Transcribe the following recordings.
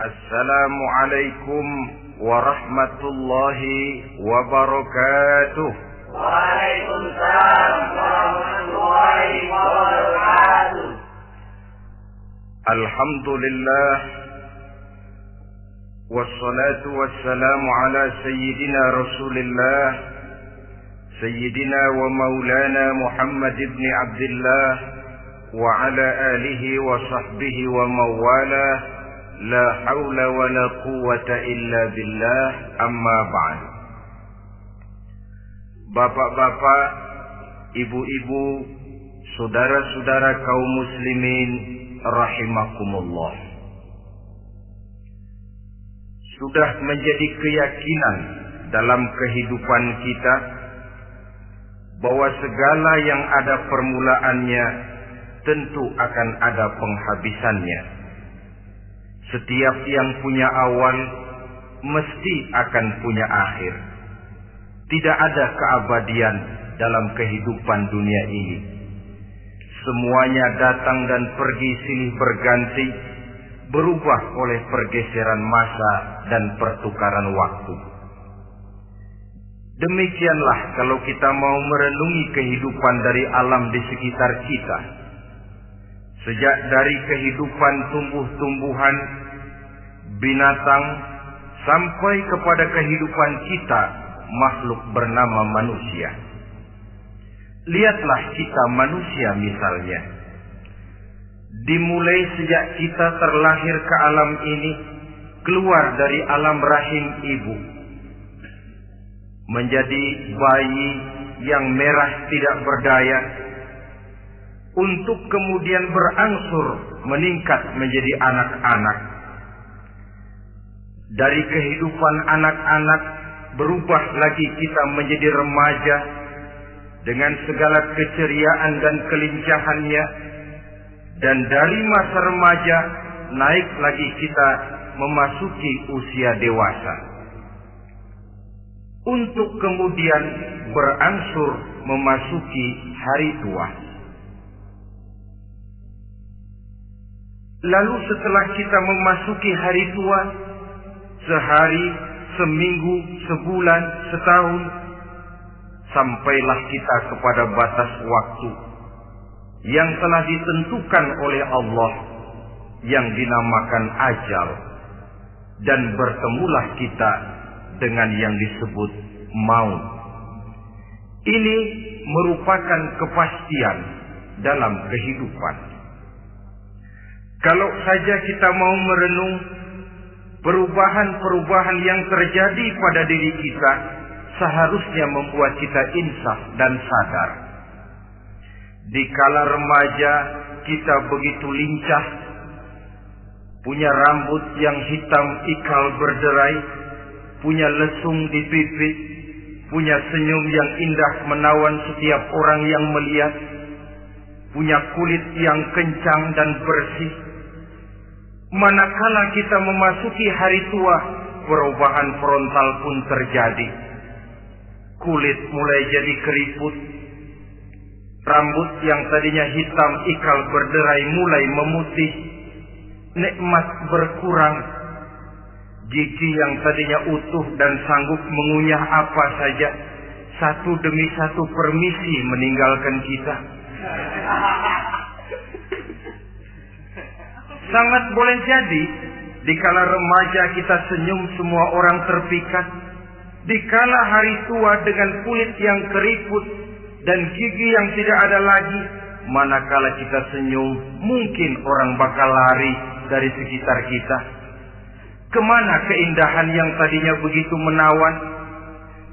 Assalamualaikum warahmatullahi wabarakatuh. Waalaikumsalam warahmatullahi wabarakatuh. Alhamdulillah, wassalatu wassalamu ala sayyidina Rasulillah, sayyidina wa maulana Muhammad ibn Abdullah wa ala alihi wa sahbihi wa mawala. La haula wa la quwwata illa billah, amma ba'd. Bapak-bapak, ibu-ibu, saudara-saudara kaum muslimin rahimakumullah. Sudah menjadi keyakinan dalam kehidupan kita bahwa segala yang ada permulaannya tentu akan ada penghabisannya. Setiap yang punya awal mesti akan punya akhir. Tidak ada keabadian dalam kehidupan dunia ini. Semuanya datang dan pergi silih berganti, berubah oleh pergeseran masa dan pertukaran waktu. Demikianlah kalau kita mau merenungi kehidupan dari alam di sekitar kita. Sejak dari kehidupan tumbuh-tumbuhan, binatang, sampai kepada kehidupan kita, makhluk bernama manusia. Lihatlah kita manusia misalnya. Dimulai sejak kita terlahir ke alam ini, keluar dari alam rahim ibu, menjadi bayi yang merah tidak berdaya, untuk kemudian berangsur meningkat menjadi anak-anak. Dari kehidupan anak-anak berubah lagi kita menjadi remaja dengan segala keceriaan dan kelincahannya, dan dari masa remaja naik lagi kita memasuki usia dewasa, untuk kemudian berangsur memasuki hari tua. Lalu setelah kita memasuki hari tua, sehari, seminggu, sebulan, setahun, sampailah kita kepada batas waktu yang telah ditentukan oleh Allah, yang dinamakan ajal, dan bertemulah kita dengan yang disebut maut. Ini merupakan kepastian dalam kehidupan. Kalau saja kita mau merenung perubahan-perubahan yang terjadi pada diri kita, seharusnya membuat kita insaf dan sadar. Di kala remaja kita begitu lincah, punya rambut yang hitam ikal berderai, punya lesung di pipi, punya senyum yang indah menawan setiap orang yang melihat, punya kulit yang kencang dan bersih. Manakala kita memasuki hari tua, perubahan frontal pun terjadi. Kulit mulai jadi keriput, rambut yang tadinya hitam ikal berderai mulai memutih, nikmat berkurang, gigi yang tadinya utuh dan sanggup mengunyah apa saja, satu demi satu permisi meninggalkan kita. Sangat boleh jadi, dikala remaja kita senyum semua orang terpikat. Dikala hari tua dengan kulit yang keriput dan gigi yang tidak ada lagi, manakala kita senyum, mungkin orang bakal lari dari sekitar kita. Kemana keindahan yang tadinya begitu menawan?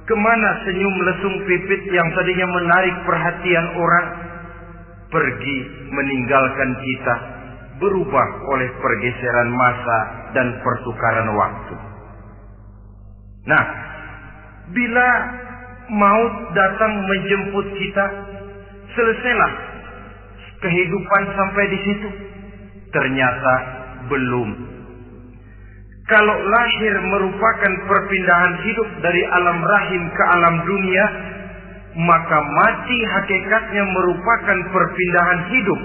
Kemana senyum lesung pipit yang tadinya menarik perhatian orang? Pergi meninggalkan kita, berubah oleh pergeseran masa dan pertukaran waktu. Nah, bila maut datang menjemput kita, selesailah kehidupan sampai di situ? Ternyata belum. Kalau lahir merupakan perpindahan hidup dari alam rahim ke alam dunia, maka mati hakikatnya merupakan perpindahan hidup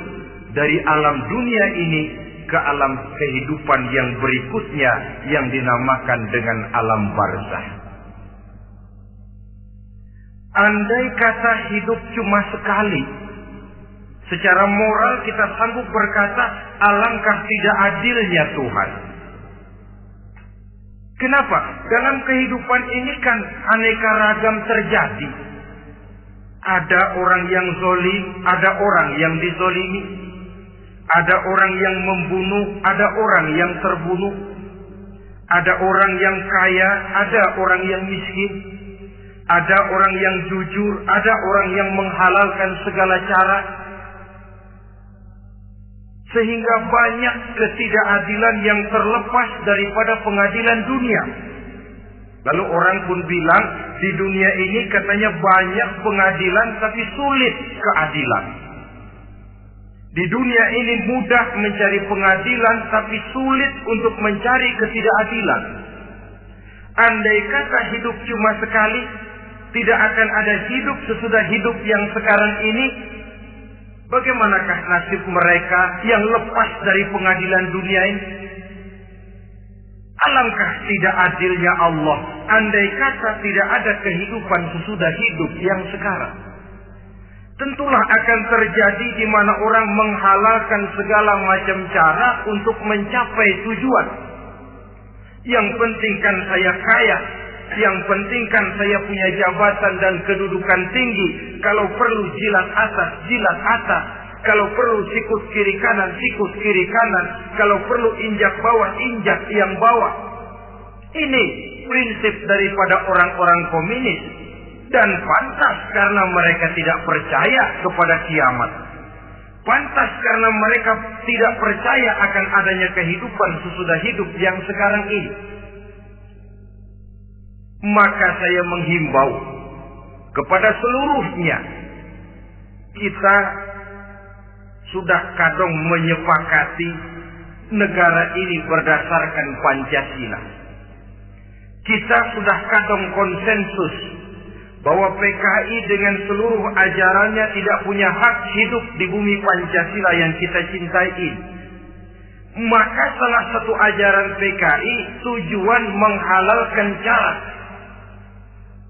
dari alam dunia ini ke alam kehidupan yang berikutnya yang dinamakan dengan alam barzakh. Andai kata hidup cuma sekali, secara moral kita sanggup berkata, alangkah tidak adilnya Tuhan. Kenapa? Dalam kehidupan ini kan aneka ragam terjadi. Ada orang yang zalim, ada orang yang dizolimi. Ada orang yang membunuh, ada orang yang terbunuh. Ada orang yang kaya, ada orang yang miskin. Ada orang yang jujur, ada orang yang menghalalkan segala cara. Sehingga banyak ketidakadilan yang terlepas daripada pengadilan dunia. Lalu orang pun bilang, di dunia ini katanya banyak pengadilan tapi sulit keadilan. Di dunia ini mudah mencari pengadilan tapi sulit untuk mencari ketidakadilan. Andai kata hidup cuma sekali, tidak akan ada hidup sesudah hidup yang sekarang ini. Bagaimanakah nasib mereka yang lepas dari pengadilan dunia ini? Alangkah tidak adilnya Allah, andai kata tidak ada kehidupan sesudah hidup yang sekarang. Tentulah akan terjadi di mana orang menghalalkan segala macam cara untuk mencapai tujuan. Yang penting kan saya kaya, yang penting kan saya punya jabatan dan kedudukan tinggi. Kalau perlu jilat atas, jilat atas. Kalau perlu sikut kiri kanan, sikut kiri kanan. Kalau perlu injak bawah, injak yang bawah. Ini prinsip daripada orang-orang komunis. Dan pantas karena mereka tidak percaya kepada kiamat. Pantas karena mereka tidak percaya akan adanya kehidupan sesudah hidup yang sekarang ini. Maka saya menghimbau kepada seluruhnya, kita sudah kadung menyepakati negara ini berdasarkan Pancasila. Kita sudah kadung konsensus bahwa PKI dengan seluruh ajarannya tidak punya hak hidup di bumi Pancasila yang kita cintai ini. Maka salah satu ajaran PKI tujuan menghalalkan cara.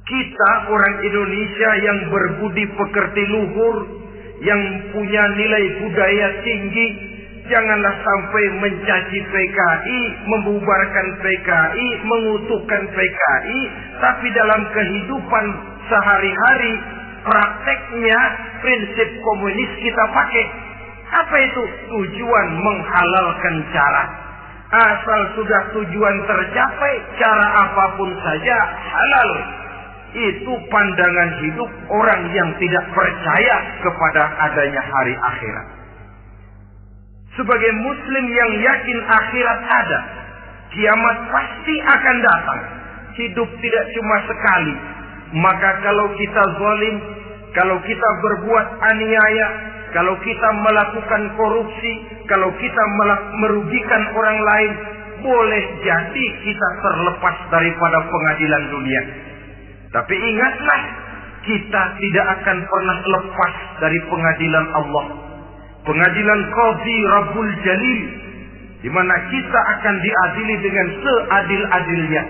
Kita orang Indonesia yang berbudi pekerti luhur, yang punya nilai budaya tinggi, janganlah sampai mencaci PKI, membubarkan PKI, mengutukkan PKI, tapi dalam kehidupan sehari-hari prakteknya prinsip komunis kita pakai. Apa itu? Tujuan menghalalkan cara. Asal sudah tujuan tercapai, cara apapun saja halal. Itu pandangan hidup orang yang tidak percaya kepada adanya hari akhirat. Sebagai muslim yang yakin akhirat ada, kiamat pasti akan datang. Hidup tidak cuma sekali. Maka kalau kita zalim, kalau kita berbuat aniaya, kalau kita melakukan korupsi, kalau kita merugikan orang lain, boleh jadi kita terlepas daripada pengadilan dunia. Tapi ingatlah, kita tidak akan pernah lepas dari pengadilan Allah. Pengadilan Qadhi Rabbul Jalil, di mana kita akan diadili dengan seadil-adilnya.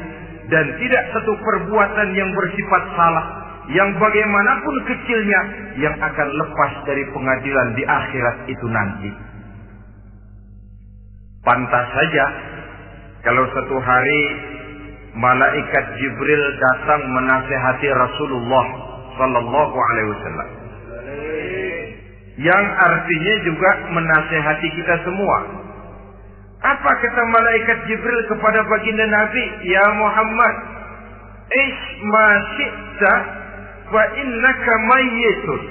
Dan tidak satu perbuatan yang bersifat salah, yang bagaimanapun kecilnya, yang akan lepas dari pengadilan di akhirat itu nanti. Pantas saja kalau satu hari malaikat Jibril datang menasihati Rasulullah sallallahu alaihi wasallam. Yang artinya juga menasihati kita semua. Apa kata malaikat Jibril kepada baginda Nabi? Ya Muhammad, ish ma syi'ta wa innaka mayyitun.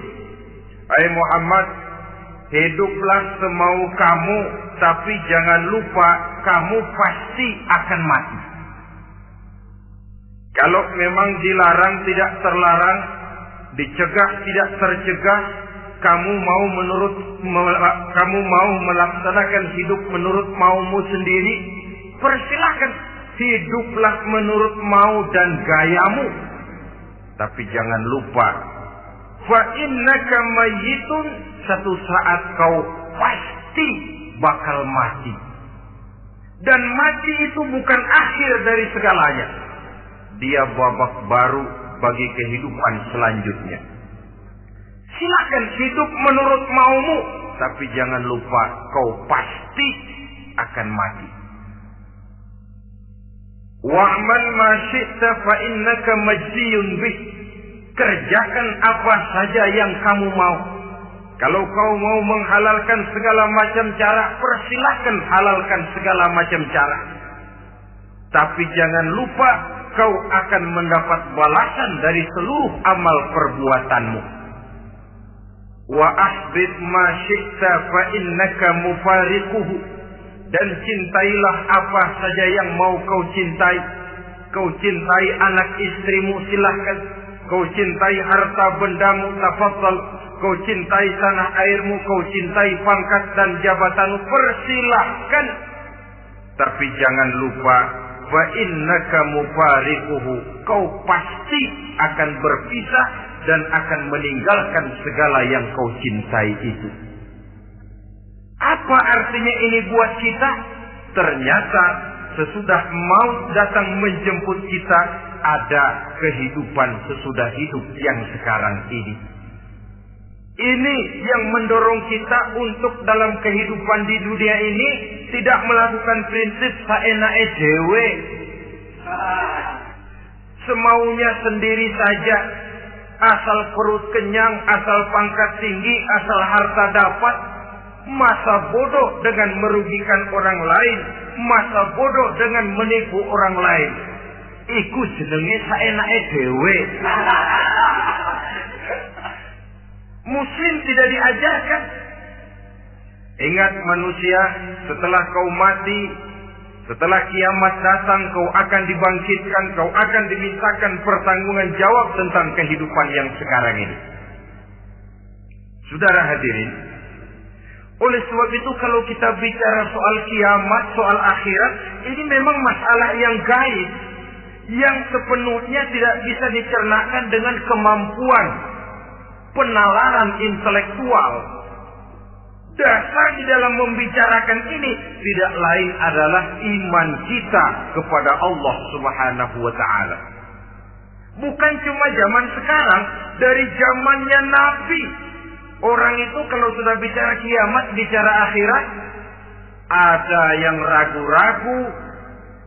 Hai Muhammad, hiduplah semau kamu, tapi jangan lupa kamu pasti akan mati. Kalau memang dilarang tidak terlarang, dicegah tidak tercegah, kamu mau melaksanakan hidup menurut maumu sendiri, persilahkan, hiduplah menurut mau dan gayamu. Tapi jangan lupa, fa innaka mayyitun, satu saat kau pasti bakal mati. Dan mati itu bukan akhir dari segalanya. Dia babak baru bagi kehidupan selanjutnya. Silakan hidup menurut maumu, tapi jangan lupa kau pasti akan mati. Wa'mal ma syi'ta fa innaka majziyun bih. Kerjakan apa saja yang kamu mau. Kalau kau mau menghalalkan segala macam cara, persilahkan halalkan segala macam cara. Tapi jangan lupa kau akan mendapat balasan dari seluruh amal perbuatanmu. Wa ahbib ma syi'ta fa innaka mufariquhu. Dan cintailah apa saja yang mau kau cintai. Kau cintai anak istrimu, silahkan. Kau cintai harta bendamu, tafadhal. Kau cintai tanah airmu, kau cintai pangkat dan jabatanmu, persilahkan. Tapi jangan lupa, fa innaka mufariquhu. Kau pasti akan berpisah dan akan meninggalkan segala yang kau cintai itu. Apa artinya ini buat kita? Ternyata sesudah maut datang menjemput kita, ada kehidupan sesudah hidup yang sekarang ini. Ini yang mendorong kita untuk dalam kehidupan di dunia ini tidak melakukan prinsip saenake dhewe, semaunya sendiri saja, asal perut kenyang, asal pangkat tinggi, asal harta dapat. Masa bodoh dengan merugikan orang lain, masa bodoh dengan menipu orang lain. Iku jenenge saenake dhewe. Muslim tidak diajarkan. Ingat manusia, setelah kau mati, setelah kiamat datang, kau akan dibangkitkan, kau akan dimintakan pertanggungan jawab tentang kehidupan yang sekarang ini. Saudara hadirin, oleh sebab itu kalau kita bicara soal kiamat, soal akhirat, ini memang masalah yang gaib, yang sepenuhnya tidak bisa dicernakan dengan kemampuan penalaran intelektual. Dasar di dalam membicarakan ini tidak lain adalah iman kita kepada Allah Subhanahu wa ta'ala. Bukan cuma zaman sekarang, dari zamannya Nabi. Orang itu kalau sudah bicara kiamat, bicara akhirat, ada yang ragu-ragu,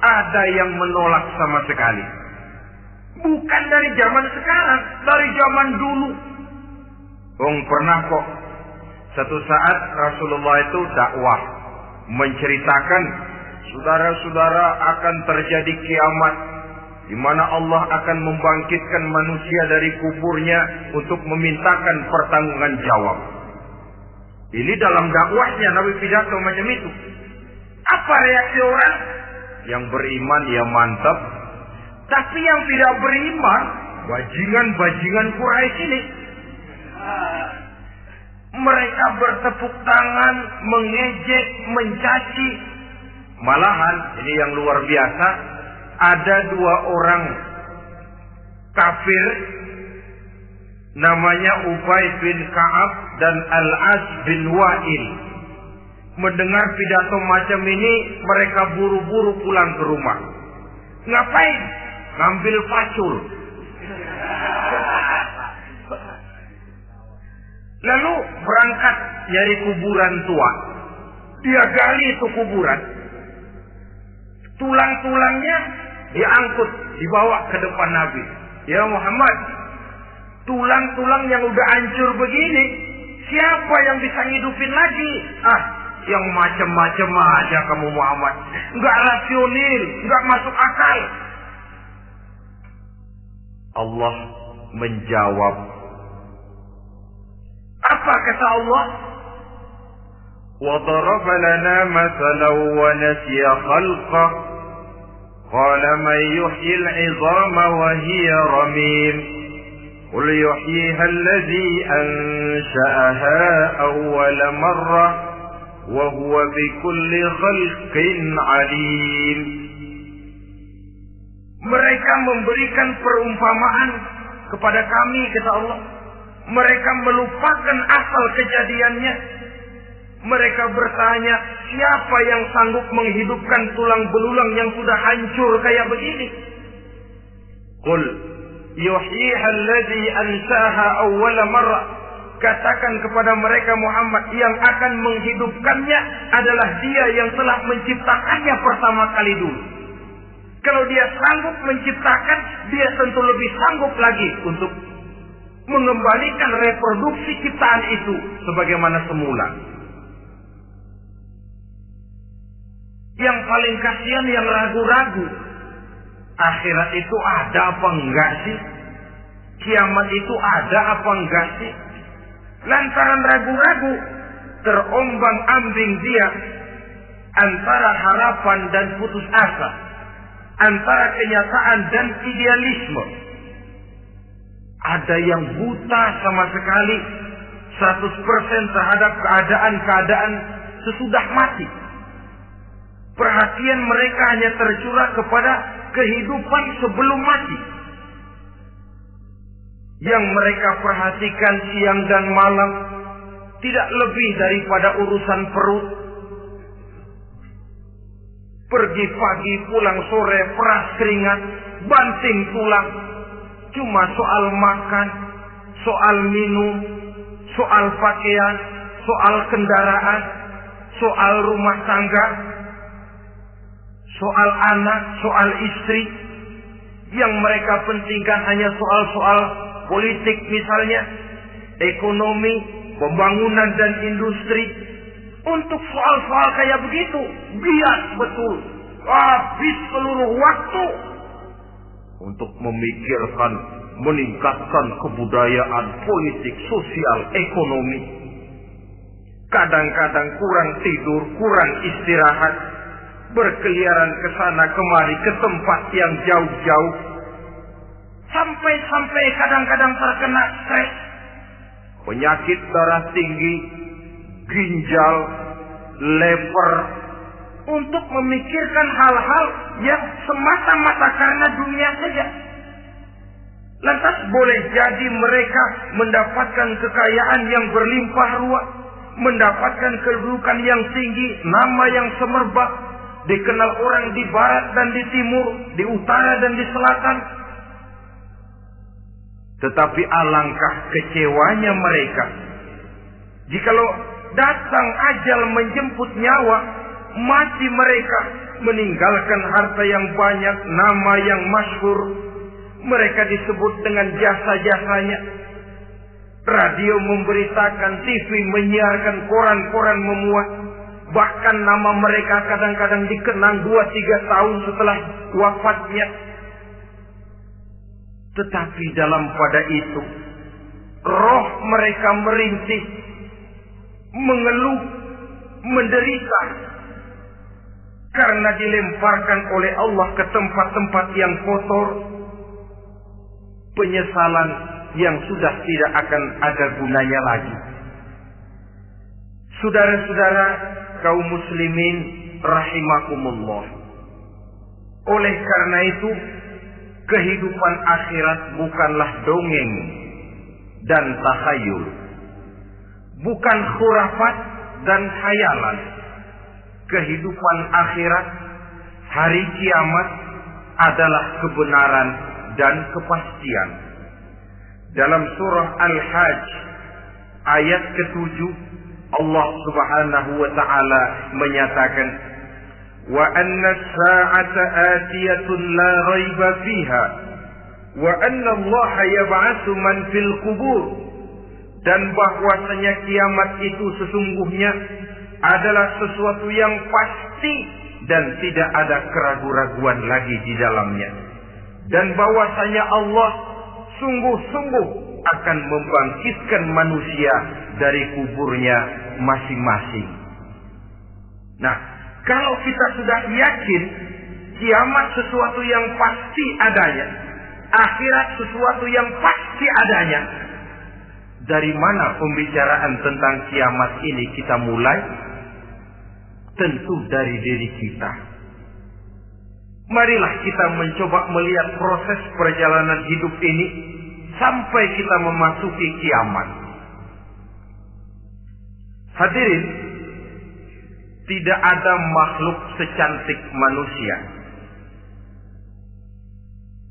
ada yang menolak sama sekali. Bukan dari zaman sekarang, dari zaman dulu. Pernah kok satu saat Rasulullah itu dakwah menceritakan, saudara-saudara, akan terjadi kiamat di mana Allah akan membangkitkan manusia dari kuburnya untuk memintakan pertanggungan jawab. Ini dalam dakwahnya Nabi pidato macam itu. Apa reaksi orang? Yang beriman ya mantap, tapi yang tidak beriman, bajingan-bajingan Quraisy ini, mereka bertepuk tangan, mengejek, mencaci. Malahan ini yang luar biasa, ada dua orang kafir namanya Ubay bin Ka'ab dan Al-As bin Wa'il. Mendengar pidato macam ini, mereka buru-buru pulang ke rumah. Ngapain? Ngambil pacul. Lalu berangkat nyari kuburan tua. Dia gali itu kuburan. Tulang-tulangnya diangkut, dibawa ke depan Nabi. Ya Muhammad, tulang-tulang yang udah hancur begini, siapa yang bisa ngidupin lagi? Yang macam-macam aja kamu Muhammad. Enggak rasional, enggak masuk akal. Allah menjawab. Apa kata Allah? وَضَرَبَ لَنَا مَثَلًا وَنَسِيَ خَلْقَهُ قَالَ مَنْ يُحْيِي الْعِظَامَ وَهِيَ رَمِيمٌ قُلْ يُحْيِيهَا الَّذِي أَنْشَأَهَا أَوَّلَ مَرَّةٍ وَهُوَ بِكُلِّ خَلْقٍ عَلِيمٌ. Mereka memberikan perumpamaan kepada kami, kata Allah. Mereka melupakan asal kejadiannya. Mereka bertanya, siapa yang sanggup menghidupkan tulang belulang yang sudah hancur kayak begini? Qul yuhyiha alladhi ansaha awwala marrah. Katakan kepada mereka Muhammad, yang akan menghidupkannya adalah Dia yang telah menciptakannya pertama kali dulu. Kalau Dia sanggup menciptakan, Dia tentu lebih sanggup lagi untuk mengembalikan reproduksi ciptaan itu sebagaimana semula. Yang paling kasihan yang ragu-ragu. Akhirat itu ada apa enggak sih? Kiamat itu ada apa enggak sih? Lantaran ragu-ragu, terombang-ambing dia antara harapan dan putus asa, antara kenyataan dan idealisme. Ada yang buta sama sekali 100% terhadap keadaan-keadaan sesudah mati. Perhatian mereka hanya tercurah kepada kehidupan sebelum mati. Yang mereka perhatikan siang dan malam tidak lebih daripada urusan perut. Pergi pagi, pulang sore, peras keringat, banting tulang. Cuma soal makan, soal minum, soal pakaian, soal kendaraan, soal rumah tangga, soal anak, soal istri. Yang mereka pentingkan hanya soal-soal politik misalnya, ekonomi, pembangunan dan industri. Untuk soal-soal kayak begitu, bias betul. Habis seluruh waktu untuk memikirkan, meningkatkan kebudayaan, politik, sosial, ekonomi. Kadang-kadang kurang tidur, kurang istirahat, berkeliaran ke sana kemari ke tempat yang jauh-jauh. Sampai kadang-kadang terkena stres, penyakit darah tinggi, ginjal, lever, untuk memikirkan hal-hal yang semata-mata karena dunia saja. Lantas boleh jadi mereka mendapatkan kekayaan yang berlimpah ruah, mendapatkan kedudukan yang tinggi, nama yang semerbak, dikenal orang di barat dan di timur, di utara dan di selatan. Tetapi alangkah kecewanya mereka jikalau datang ajal menjemput nyawa, mati mereka, meninggalkan harta yang banyak, nama yang masyhur. Mereka disebut dengan jasa-jasanya. Radio memberitakan, TV menyiarkan, koran-koran memuat. Bahkan nama mereka kadang-kadang dikenang 2-3 tahun setelah wafatnya. Tetapi dalam pada itu, roh mereka merintih, mengeluh, menderita, karena dilemparkan oleh Allah ke tempat-tempat yang kotor. Penyesalan yang sudah tidak akan ada gunanya lagi. Saudara-saudara kaum muslimin rahimakumullah. Oleh karena itu, kehidupan akhirat bukanlah dongeng dan takhayul, bukan khurafat dan khayalan. Kehidupan akhirat, hari kiamat adalah kebenaran dan kepastian. Dalam surah Al-Hajj ayat ke-7, Allah Subhanahu wa taala menyatakan, wa anna as-sa'ata atiyatun la raiba fiha wa anna Allah yab'atsu man fil qubur. Dan bahwasanya kiamat itu sesungguhnya adalah sesuatu yang pasti dan tidak ada keraguan-raguan lagi di dalamnya. Dan bahwasanya Allah sungguh-sungguh akan membangkitkan manusia dari kuburnya masing-masing. Nah, kalau kita sudah yakin kiamat sesuatu yang pasti adanya, akhirat sesuatu yang pasti adanya, dari mana pembicaraan tentang kiamat ini kita mulai? Tentu dari diri kita. Marilah kita mencoba melihat proses perjalanan hidup ini sampai kita memasuki kiamat. Hadirin tidak ada makhluk secantik manusia.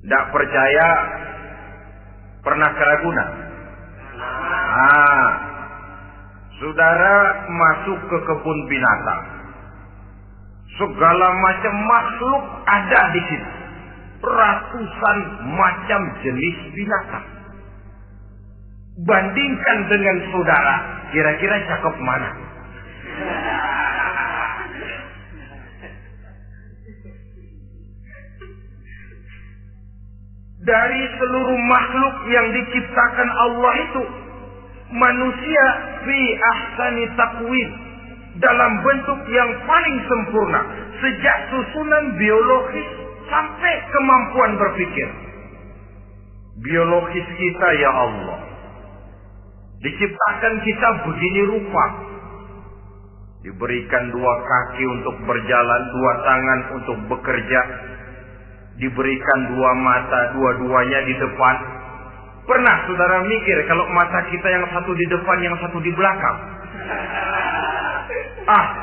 Tidak percaya, pernah ke Ragunan? Saudara masuk ke kebun binatang. Segala macam makhluk ada di situ. Ratusan macam jenis binatang. Bandingkan dengan saudara, kira-kira cakep mana? Dari seluruh makhluk yang diciptakan Allah itu, manusia fi ahsani taqwim, dalam bentuk yang paling sempurna, sejak susunan biologis sampai kemampuan berpikir. Biologis kita ya Allah, diciptakan kita begini rupa. Diberikan 2 kaki untuk berjalan, 2 tangan untuk bekerja. Diberikan 2 mata, dua-duanya di depan. Pernah saudara mikir kalau mata kita yang satu di depan, yang satu di belakang?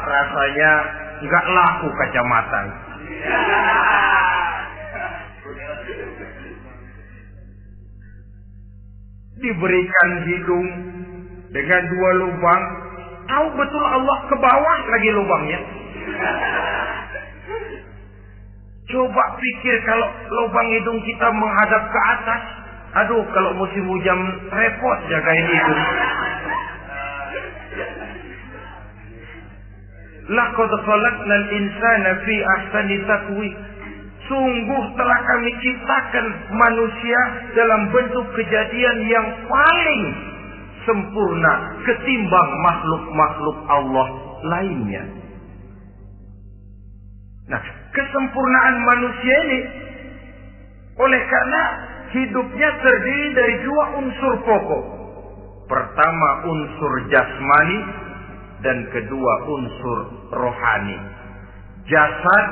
Rasanya nggak laku kacamata. Diberikan hidung dengan 2 lubang. Tahu betul Allah ke bawah lagi lubangnya. Coba pikir kalau lubang hidung kita menghadap ke atas. Aduh, kalau musim hujan repot jagain hidung. Laqad khalaqnal insana fi ahsani taqwim. Sungguh telah kami ciptakan manusia dalam bentuk kejadian yang paling sempurna ketimbang makhluk-makhluk Allah lainnya. Nah, kesempurnaan manusia ini oleh karena hidupnya terdiri dari 2 unsur pokok. Pertama unsur jasmani dan kedua unsur rohani. Jasad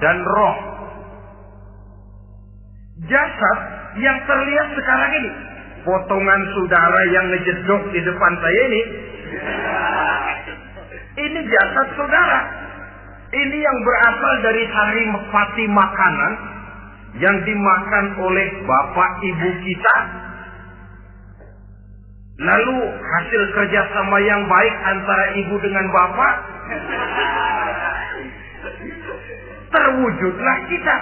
dan roh. Jasad yang terlihat sekarang ini, potongan saudara yang ngejedok di depan saya ini jasad saudara. Ini yang berasal dari saripati makanan yang dimakan oleh bapak ibu kita. Lalu hasil kerjasama yang baik antara ibu dengan bapak, terwujudlah kita.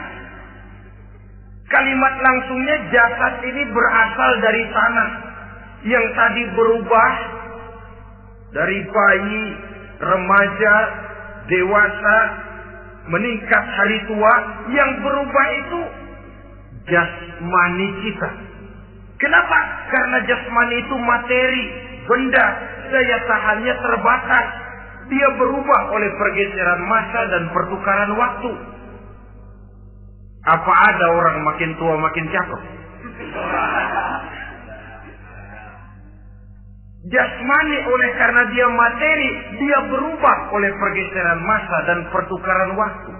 Kalimat langsungnya jasad ini berasal dari tanah yang tadi berubah dari bayi, remaja, dewasa, meningkat hari tua. Yang berubah itu jasmani kita. Kenapa? Karena jasmani itu materi, benda, daya tahannya terbatas. Dia berubah oleh pergeseran masa dan pertukaran waktu. Apa ada orang makin tua makin cakep? Jasmani oleh karena dia materi, dia berubah oleh pergeseran masa dan pertukaran waktu.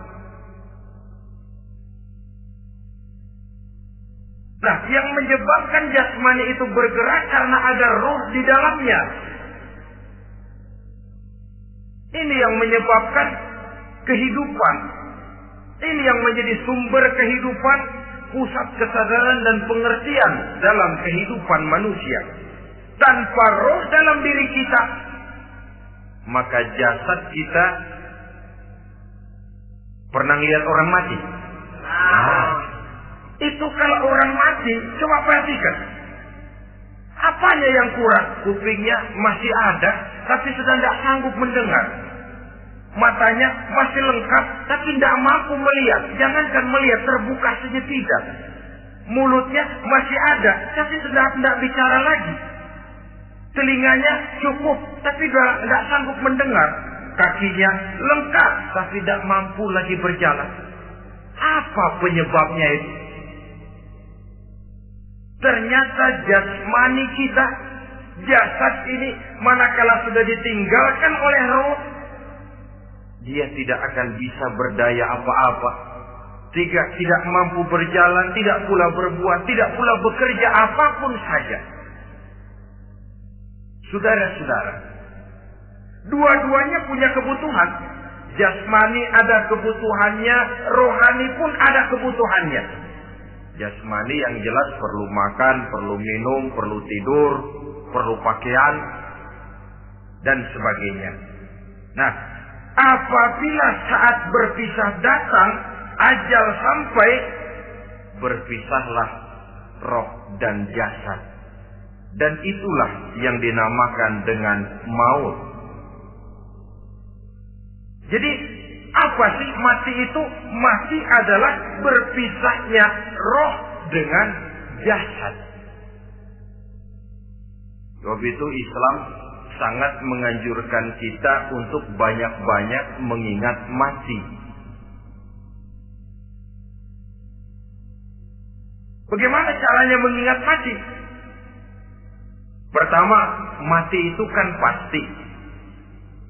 Nah, yang menyebabkan jasmani itu bergerak karena ada roh di dalamnya. Ini yang menyebabkan kehidupan. Ini yang menjadi sumber kehidupan, pusat kesadaran dan pengertian dalam kehidupan manusia. Tanpa roh dalam diri kita, maka jasad kita pernah lihat orang mati. Itu kalau orang mati, coba perhatikan. Apanya yang kurang? Kupingnya masih ada, tapi sudah tidak sanggup mendengar. Matanya masih lengkap, tapi tidak mampu melihat. Jangankan melihat, terbuka saja tidak. Mulutnya masih ada, tapi sudah tidak bicara lagi. Telinganya cukup, tapi sudah tidak sanggup mendengar. Kakinya lengkap, tapi tidak mampu lagi berjalan. Apa penyebabnya itu? Ternyata jasmani kita, jasad ini, manakala sudah ditinggalkan oleh roh, dia tidak akan bisa berdaya apa-apa. Tidak mampu berjalan, tidak pula berbuat, tidak pula bekerja apapun saja. Saudara-saudara, dua-duanya punya kebutuhan. Jasmani ada kebutuhannya, rohani pun ada kebutuhannya. Jasmani yang jelas perlu makan, perlu minum, perlu tidur, perlu pakaian, dan sebagainya. Nah, apabila saat berpisah datang, ajal sampai, berpisahlah roh dan jasad. Dan itulah yang dinamakan dengan maut. Jadi apa sih mati itu? Mati adalah berpisahnya roh dengan jasad. Sebab itu Islam sangat menganjurkan kita untuk banyak-banyak mengingat mati. Bagaimana caranya mengingat mati? Pertama, mati itu kan pasti.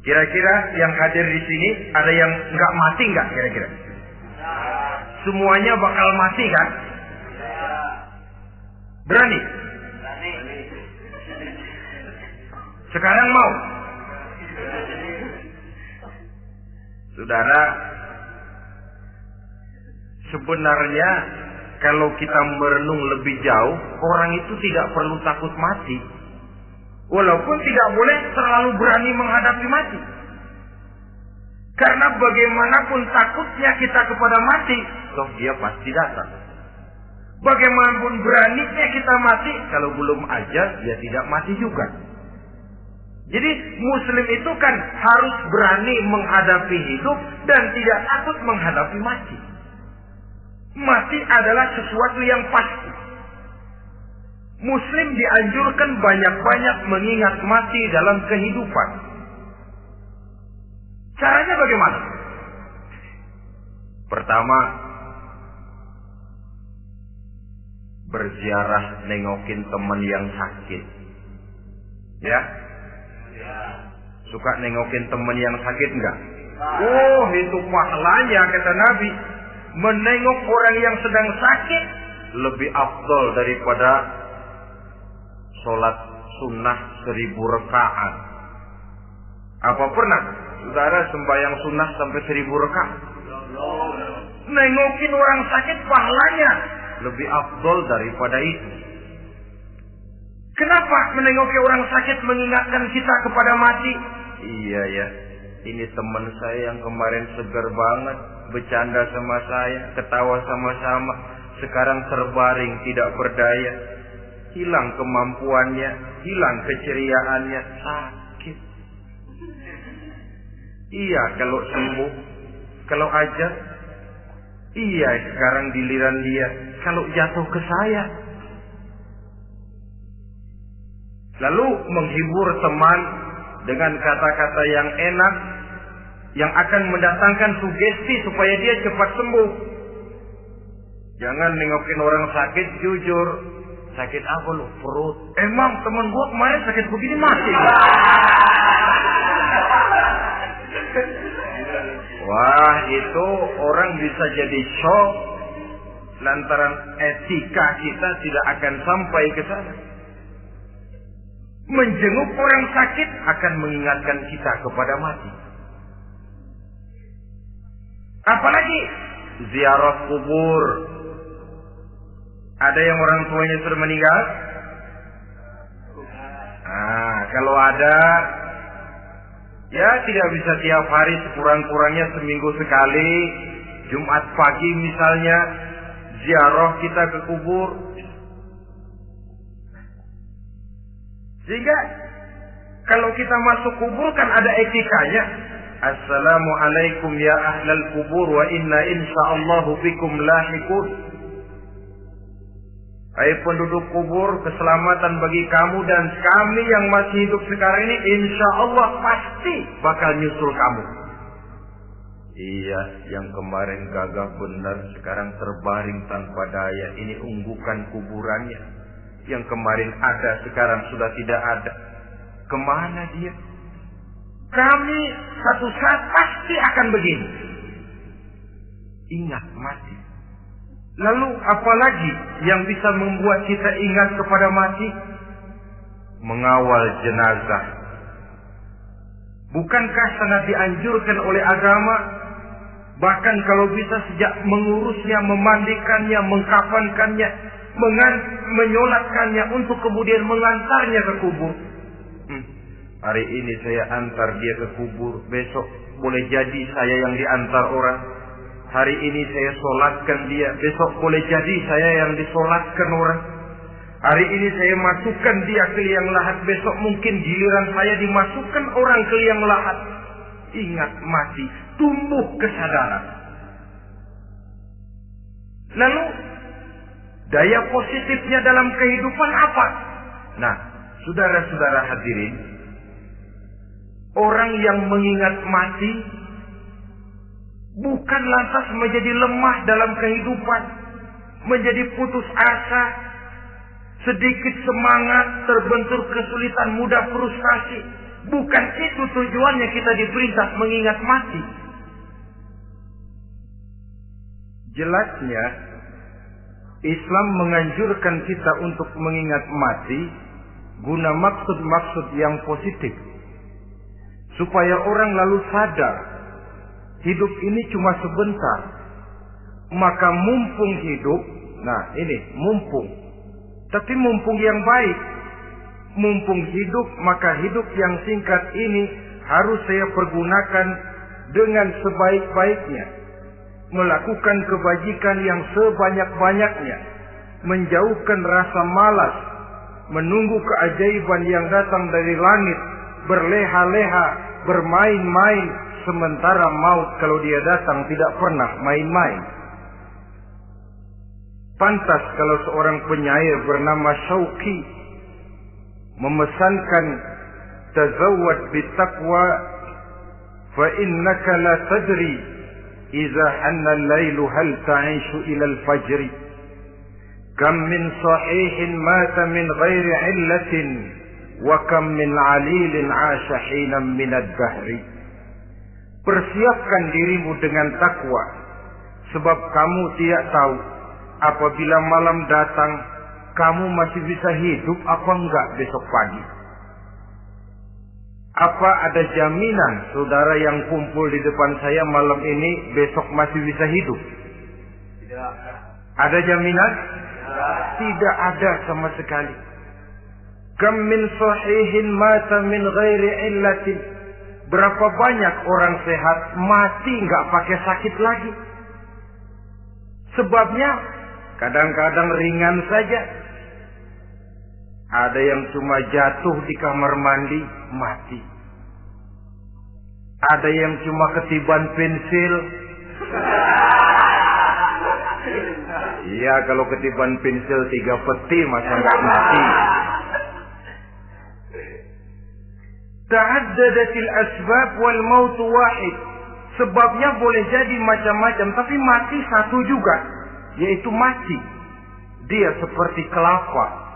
Kira-kira yang hadir di sini ada yang nggak mati nggak kira-kira? Semuanya bakal mati kan? Berani? Sekarang mau? Saudara, sebenarnya kalau kita merenung lebih jauh, orang itu tidak perlu takut mati. Walaupun tidak boleh terlalu berani menghadapi mati. Karena bagaimanapun takutnya kita kepada mati, toh dia pasti datang. Bagaimanapun beraninya kita mati, kalau belum ajal, dia tidak mati juga. Jadi Muslim itu kan harus berani menghadapi hidup dan tidak takut menghadapi mati. Mati adalah sesuatu yang pasti. Muslim dianjurkan banyak-banyak mengingat mati dalam kehidupan. Caranya bagaimana? Pertama, berziarah nengokin teman yang sakit. Ya? Suka nengokin teman yang sakit enggak? Oh, itu pahalanya kata Nabi. Menengok orang yang sedang sakit lebih afdal daripada sholat sunnah 1000 rakaat. Apa pernah saudara sembahyang sunnah sampai 1000 rakaat? Nengokin orang sakit pahalanya lebih afdal daripada itu. Kenapa menengoki orang sakit mengingatkan kita kepada mati? Iya ya, ini teman saya yang kemarin segar banget, bercanda sama saya, ketawa sama-sama, sekarang terbaring tidak berdaya. Hilang kemampuannya, hilang keceriaannya, sakit. Iya kalau sembuh, kalau ajal, iya sekarang giliran dia, kalau jatuh ke saya. Lalu menghibur teman dengan kata-kata yang enak, yang akan mendatangkan sugesti supaya dia cepat sembuh. Jangan nengokin orang sakit, jujur. Sakit apa lu? Perut. Emang temen gua kemarin sakit begini mati. Wah, itu orang bisa jadi shock lantaran etika kita tidak akan sampai ke sana. Menjenguk orang sakit akan mengingatkan kita kepada mati. Apalagi ziarah kubur. Ada yang orang tuanya sudah meninggal? Nah, kalau ada, ya tidak bisa tiap hari, sekurang-kurangnya seminggu sekali. Jumat pagi misalnya, ziarah kita ke kubur. Sehingga kalau kita masuk kubur kan ada etikanya. Assalamualaikum ya ahlal kubur wa inna insyaallahu bikum lahiqun. Hai penduduk kubur, keselamatan bagi kamu dan kami yang masih hidup sekarang ini insya Allah pasti bakal nyusul kamu. Iya, yang kemarin gagah benar sekarang terbaring tanpa daya. Ini unggukan kuburannya. Yang kemarin ada sekarang sudah tidak ada. Kemana dia? Kami satu saat pasti akan begini. Ingat mati. Lalu apalagi yang bisa membuat kita ingat kepada mati? Mengawal jenazah. Bukankah sangat dianjurkan oleh agama? Bahkan kalau bisa sejak mengurusnya, memandikannya, mengkafankannya, menyolatkannya untuk kemudian mengantarnya ke kubur. Hari ini saya antar dia ke kubur, besok boleh jadi saya yang diantar orang. Hari ini saya solatkan dia, besok boleh jadi saya yang disolatkan orang. Hari ini saya masukkan dia ke liang lahat, besok mungkin giliran saya dimasukkan orang ke liang lahat. Ingat mati, tumbuh kesadaran. Lalu daya positifnya dalam kehidupan apa? Nah, saudara-saudara hadirin, orang yang mengingat mati bukan lantas menjadi lemah dalam kehidupan, menjadi putus asa, sedikit semangat, terbentur kesulitan, mudah frustasi. Bukan itu tujuannya kita diperintah mengingat mati. Jelasnya Islam menganjurkan kita untuk mengingat mati guna maksud-maksud yang positif, supaya orang lalu sadar hidup ini cuma sebentar. Maka mumpung hidup, nah ini mumpung, tapi mumpung yang baik. Mumpung hidup, maka hidup yang singkat ini harus saya pergunakan dengan sebaik-baiknya, melakukan kebajikan yang sebanyak-banyaknya, menjauhkan rasa malas, menunggu keajaiban yang datang dari langit, berleha-leha, bermain-main, sementara maut kalau dia datang tidak pernah main-main. Pantas kalau seorang penyair bernama Syauqi memesankan, tazawwad bitaqwa fa innaka la tadri idza hanna al-lailu hal ta'ishu ila al-fajr, kam min sahihin mata min ghairi illatin wa kam min 'alilin 'asha hina min ad-dahri. Persiapkan dirimu dengan takwa, sebab kamu tidak tahu apabila malam datang kamu masih bisa hidup apa enggak besok pagi. Apa ada jaminan saudara yang kumpul di depan saya malam ini besok masih bisa hidup? Tidak. Ada jaminan? Tidak ada sama sekali. Kam min sahihin mata min ghairi illatin. Berapa banyak orang sehat mati enggak pakai sakit lagi. Sebabnya kadang-kadang ringan saja. Ada yang cuma jatuh di kamar mandi, mati. Ada yang cuma ketiban pensil. Iya, kalau ketiban pensil 3 peti masa nggak mati. Ta'addadatil asbab wal maut wahid. Sebabnya boleh jadi macam-macam, tapi mati satu juga, yaitu mati. Dia seperti kelapa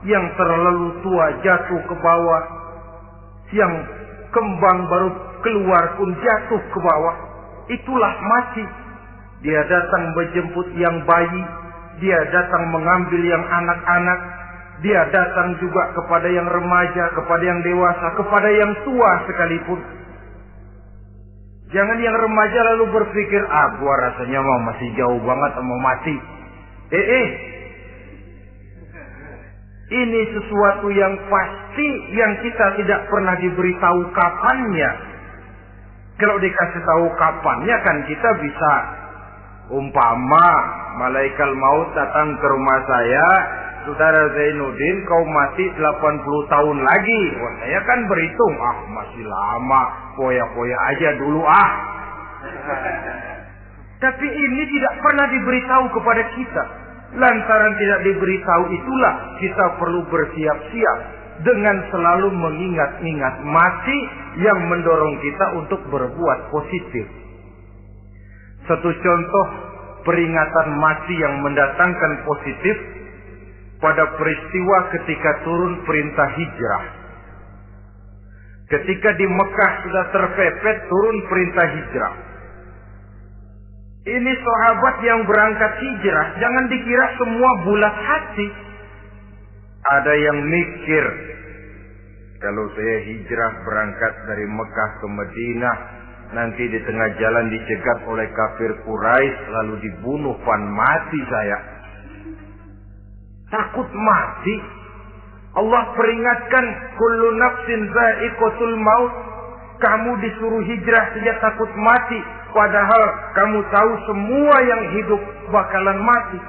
yang terlalu tua jatuh ke bawah, yang kembang baru keluar pun jatuh ke bawah. Itulah mati. Dia datang menjemput yang bayi, dia datang mengambil yang anak-anak, dia datang juga kepada yang remaja, kepada yang dewasa, kepada yang tua sekalipun. Jangan yang remaja lalu berpikir, gua rasanya masih jauh banget mau mati. Ini sesuatu yang pasti yang kita tidak pernah diberitahu kapannya. Kalau dikasih tahu kapannya kan kita bisa, umpama malaikat maut datang ke rumah saya, saudara Zainuddin kau mati 80 tahun lagi. Wah, saya kan berhitung, masih lama, poya-poya aja dulu Tapi ini tidak pernah diberitahu kepada kita. Lantaran tidak diberitahu itulah kita perlu bersiap-siap dengan selalu mengingat-ingat mati yang mendorong kita untuk berbuat positif. Satu contoh peringatan mati yang mendatangkan positif pada peristiwa ketika turun perintah hijrah. Ketika di Mekah sudah terpepet turun perintah hijrah. Ini sahabat yang berangkat hijrah, jangan dikira semua bulat hati. Ada yang mikir, kalau saya hijrah berangkat dari Mekah ke Madinah, nanti di tengah jalan dicegat oleh kafir Quraisy lalu dibunuh mati saya. Takut mati. Allah peringatkan, kullu nafsin za'iqatul maut. Kamu disuruh hijrah saja takut mati, padahal kamu tahu semua yang hidup bakalan mati.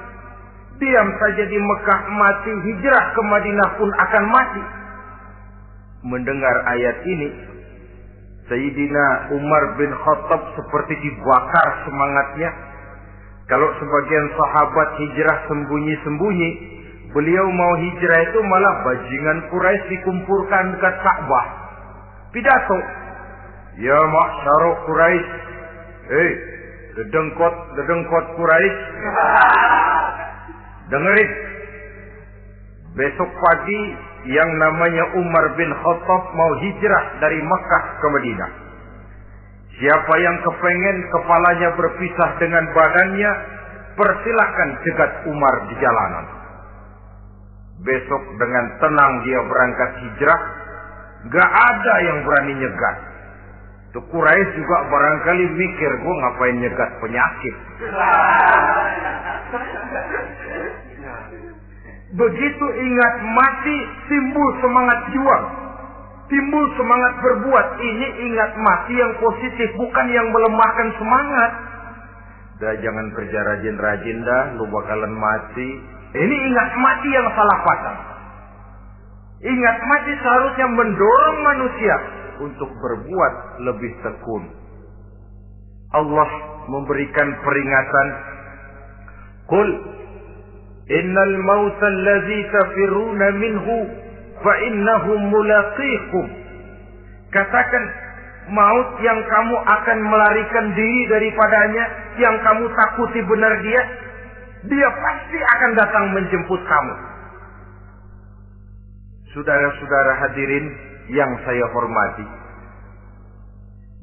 Diam saja di Mekah mati, hijrah ke Madinah pun akan mati. Mendengar ayat ini, Sayyidina Umar bin Khattab seperti dibakar semangatnya. Kalau sebagian sahabat hijrah sembunyi-sembunyi, beliau mau hijrah itu malah bajingan Quraisy dikumpulkan dekat Ka'bah. Pidato, ya ma'syara Quraisy, dedengkot Quraisy, dengerin. Besok pagi yang namanya Umar bin Khattab mau hijrah dari Makkah ke Madinah. Siapa yang kepengen kepalanya berpisah dengan badannya, persilahkan cegat Umar di jalanan. Besok dengan tenang dia berangkat hijrah, gak ada yang berani nyegat. Tuh Quraisy juga barangkali mikir, gua ngapain nyegat penyakit. Begitu ingat mati, timbul semangat juang, timbul semangat berbuat. Ini ingat mati yang positif, bukan yang melemahkan semangat. Dah jangan kerja rajin-rajin dah, lu bakalan mati. Ini ingat mati yang salah pasang. Ingat mati seharusnya mendorong manusia untuk berbuat lebih tekun. Allah memberikan peringatan, Qul innal mauta allazi tafiruna minhu fa innahu mulaqikum. Katakan, maut yang kamu akan melarikan diri daripadanya, yang kamu takuti benar dia pasti akan datang menjemput kamu. Saudara-saudara hadirin yang saya hormati,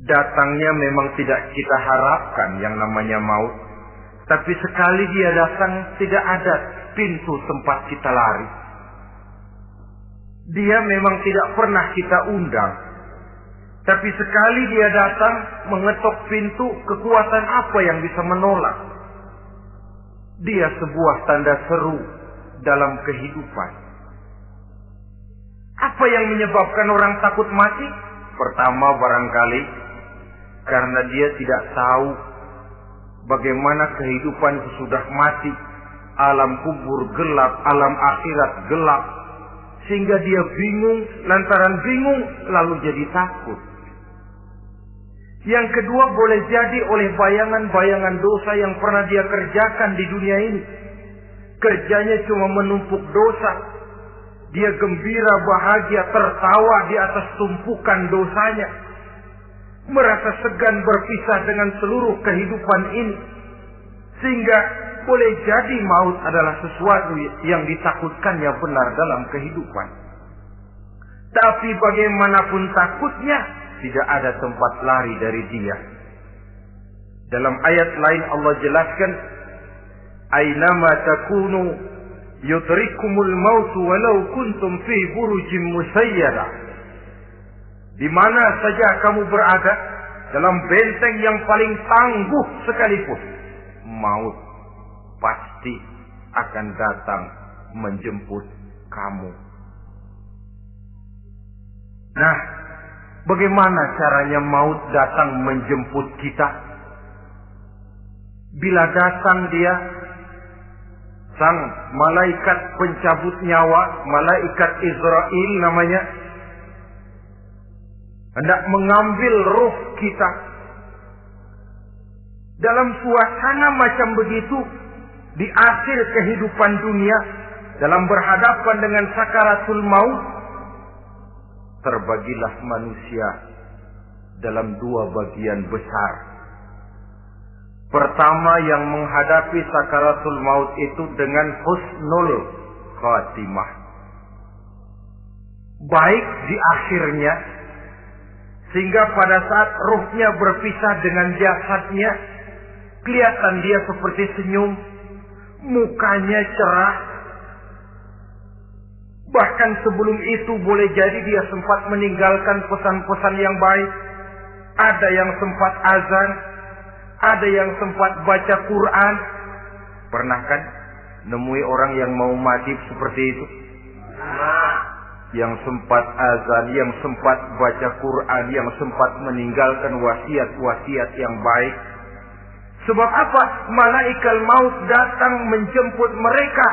datangnya memang tidak kita harapkan yang namanya maut. Tapi sekali dia datang, tidak ada pintu tempat kita lari. Dia memang tidak pernah kita undang. Tapi sekali dia datang, mengetok pintu, kekuatan apa yang bisa menolak? Dia sebuah tanda seru dalam kehidupan. Apa yang menyebabkan orang takut mati? Pertama barangkali karena dia tidak tahu bagaimana kehidupan sesudah mati. Alam kubur gelap, alam akhirat gelap. Sehingga dia bingung, lantaran bingung lalu jadi takut. Yang kedua boleh jadi oleh bayangan-bayangan dosa yang pernah dia kerjakan di dunia ini. Kerjanya cuma menumpuk dosa. Dia gembira, bahagia, tertawa di atas tumpukan dosanya. Merasa segan berpisah dengan seluruh kehidupan ini. Sehingga boleh jadi maut adalah sesuatu yang ditakutkannya benar dalam kehidupan. Tapi bagaimanapun takutnya, tidak ada tempat lari dari dia. Dalam ayat lain Allah jelaskan, Aynama takunu yudrikumul mautu walau kuntum fi burujim musayyada. Di mana saja kamu berada, dalam benteng yang paling tangguh sekalipun, maut pasti akan datang menjemput kamu. Nah, bagaimana caranya maut datang menjemput kita? Bila datang dia, sang malaikat pencabut nyawa, malaikat Israel namanya, hendak mengambil ruh kita. Dalam suasana macam begitu, di akhir kehidupan dunia, dalam berhadapan dengan sakaratul maut, terbagilah manusia dalam dua bagian besar. Pertama, yang menghadapi sakaratul maut itu dengan husnul khatimah, baik di akhirnya, sehingga pada saat ruhnya berpisah dengan jasadnya, kelihatan dia seperti senyum, mukanya cerah, Bahkan sebelum itu boleh jadi dia sempat meninggalkan pesan-pesan yang baik. Ada yang sempat azan, ada yang sempat baca Quran. Pernah kan nemui orang yang mau mati seperti itu? Yang sempat azan, yang sempat baca Quran, yang sempat meninggalkan wasiat-wasiat yang baik. Sebab apa? Malaikat maut datang menjemput mereka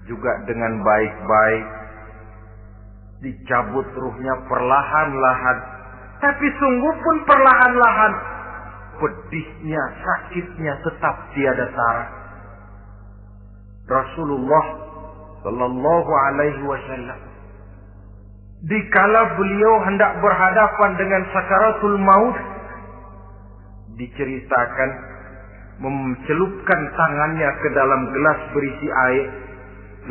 juga dengan baik-baik. Dicabut ruhnya perlahan-lahan. Tapi sungguh pun perlahan-lahan. Pedihnya, sakitnya tetap tiada tara. Rasulullah Sallallahu Alaihi Wasallam, dikala beliau hendak berhadapan dengan sakaratul maut, diceritakan mencelupkan tangannya ke dalam gelas berisi air,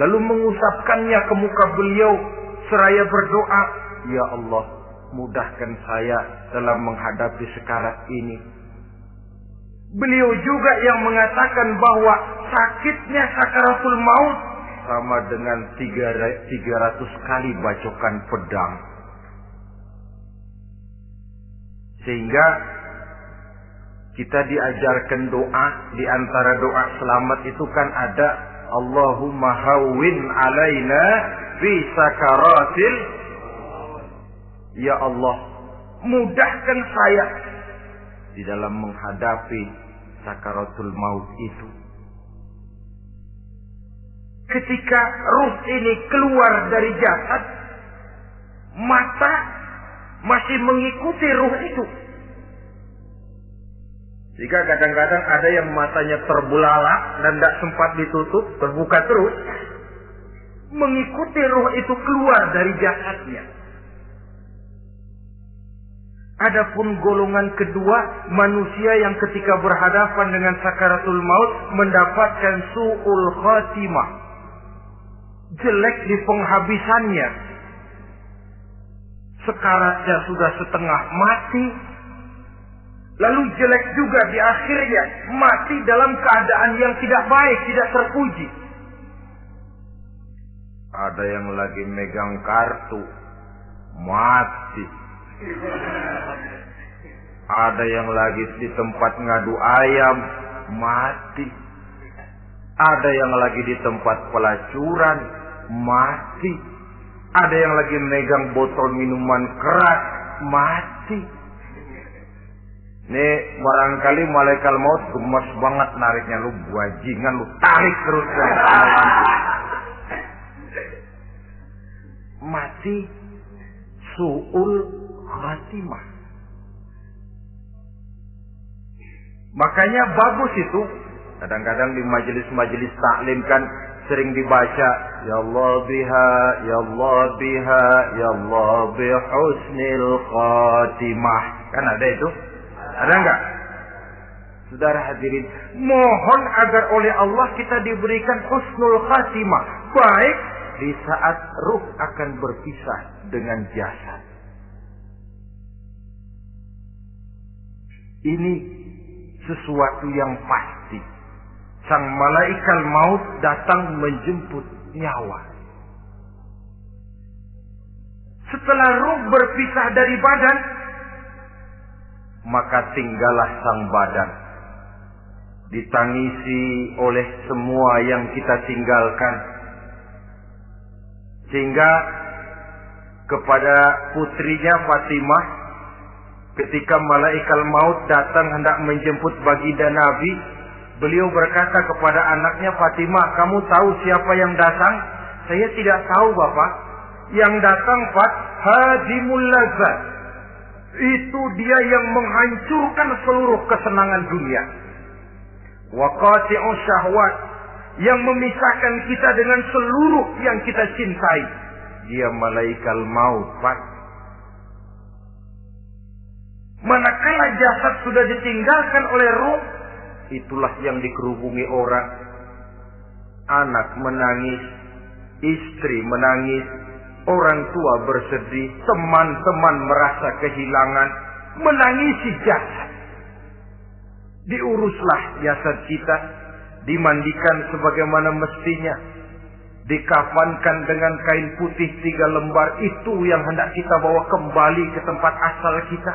lalu mengusapkannya ke muka beliau seraya berdoa, "Ya Allah, mudahkan saya dalam menghadapi sekarat ini." Beliau juga yang mengatakan bahwa sakitnya sakaratul maut sama dengan 300 kali bacokan pedang. Sehingga kita diajarkan doa, di antara doa selamat itu kan ada Allahumma hawwin alaina fi sakaratil. Ya Allah, mudahkan saya di dalam menghadapi sakaratul maut itu. Ketika ruh ini keluar dari jasad, mata masih mengikuti ruh itu. Jika kadang-kadang ada yang matanya terbelalak dan tidak sempat ditutup, terbuka terus, mengikuti ruh itu keluar dari jasadnya. Adapun golongan kedua, manusia yang ketika berhadapan dengan sakaratul maut mendapatkan su'ul khatimah, jelek di penghabisannya. Sekaratnya sudah setengah mati, lalu jelek juga di akhirnya, mati dalam keadaan yang tidak baik, tidak terpuji. Ada yang lagi megang kartu, mati. Ada yang lagi di tempat ngadu ayam, mati. Ada yang lagi di tempat pelacuran, mati. Ada yang lagi megang botol minuman keras, mati. Nih barangkali malaikat maut gemes banget nariknya, lu bajingan, lu tarik terus kan. Mati su'ul khatimah. Makanya bagus itu. Kadang-kadang di majelis-majelis taklim kan sering dibaca, Ya Allah biha, Ya Allah biha, Ya Allah bihusnil khatimah. Kan ada itu? Ada enggak? Saudara hadirin, mohon agar oleh Allah kita diberikan husnul khatimah, baik di saat ruh akan berpisah dengan jasad. Ini sesuatu yang pasti. Sang malaikat maut datang menjemput nyawa. Setelah ruh berpisah dari badan, maka tinggallah sang badan. Ditangisi oleh semua yang kita tinggalkan. Sehingga kepada putrinya Fatimah, ketika malaikat maut datang hendak menjemput baginda Nabi, beliau berkata kepada anaknya, Fatimah, kamu tahu siapa yang datang? Saya tidak tahu, Bapak. Yang datang hadimul lazat. Itu dia yang menghancurkan seluruh kesenangan dunia. Wa qati'u syahwat, yang memisahkan kita dengan seluruh yang kita cintai. Dia malaikat maut, Pak. Manakala jasad sudah ditinggalkan oleh ruh, itulah yang dikerubungi orang. Anak menangis, istri menangis, orang tua bersedih, teman-teman merasa kehilangan, menangisi jasad. Diuruslah jasad kita, dimandikan sebagaimana mestinya, dikafankan dengan kain putih 3 lembar, itu yang hendak kita bawa kembali ke tempat asal kita.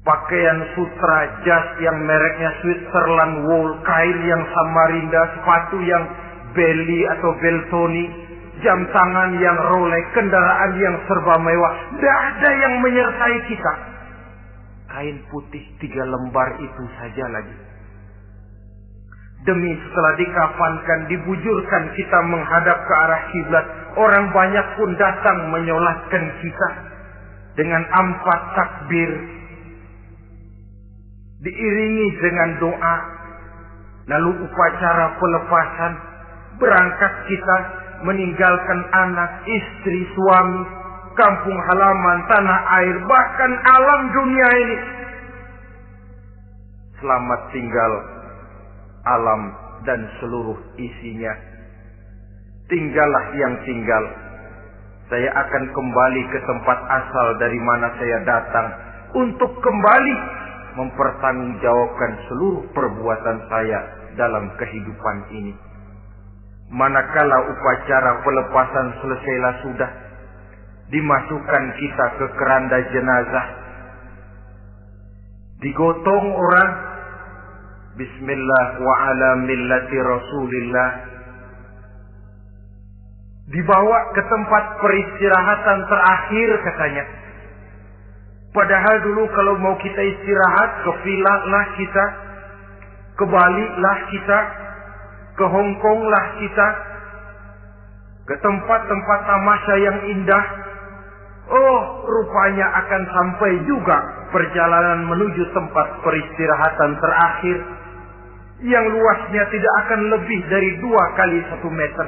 Pakaian sutra, jas yang mereknya Switzerland wool, kain yang Samarinda, sepatu yang Belly atau Beltoni, jam tangan yang Rolex, kendaraan yang serba mewah, tidak ada yang menyertai kita. Kain putih 3 lembar itu saja lagi. Demi setelah dikafankan, dibujurkan kita menghadap ke arah kiblat, orang banyak pun datang menyolatkan kita dengan 4 takbir, diiringi dengan doa. Lalu upacara pelepasan, berangkat kita meninggalkan anak, istri, suami, kampung halaman, tanah air, bahkan alam dunia ini. Selamat tinggal alam dan seluruh isinya. Tinggallah yang tinggal. Saya akan kembali ke tempat asal dari mana saya datang, untuk kembali mempertanggungjawabkan seluruh perbuatan saya dalam kehidupan ini. Manakala upacara pelepasan selesailah sudah, dimasukkan kita ke keranda jenazah, digotong orang, bismillah wa ala millati rasulillah, dibawa ke tempat peristirahatan terakhir katanya. Padahal dulu kalau mau kita istirahat, ke villa lah kita, ke Bali lah kita, ke Hong Kong lah kita, ke tempat-tempat tamasya yang indah. Oh, rupanya akan sampai juga perjalanan menuju tempat peristirahatan terakhir, yang luasnya tidak akan lebih dari 2 kali 1 meter.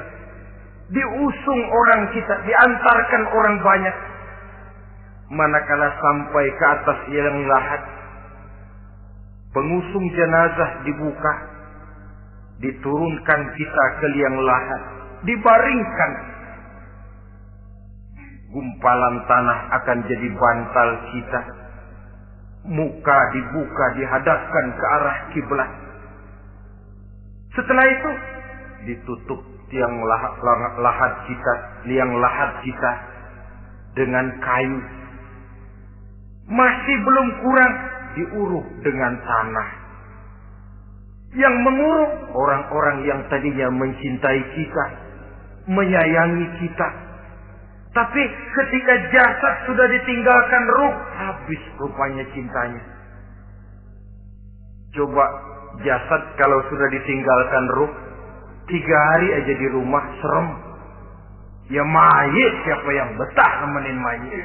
Diusung orang kita, diantarkan orang banyak. Manakala sampai ke atas liang lahat, pengusung jenazah dibuka, diturunkan kita ke liang lahat, dibaringkan. Gumpalan tanah akan jadi bantal kita. Muka dibuka, dihadapkan ke arah kiblat. Setelah itu ditutup liang lahat kita dengan kayu. Masih belum kurang, diuruk dengan tanah. Yang menguruk orang-orang yang tadinya mencintai kita, menyayangi kita. Tapi ketika jasad sudah ditinggalkan ruh, habis rupanya cintanya. Coba jasad kalau sudah ditinggalkan ruh, 3 hari aja di rumah serem. Ya mayit, siapa yang betah nemenin mayit?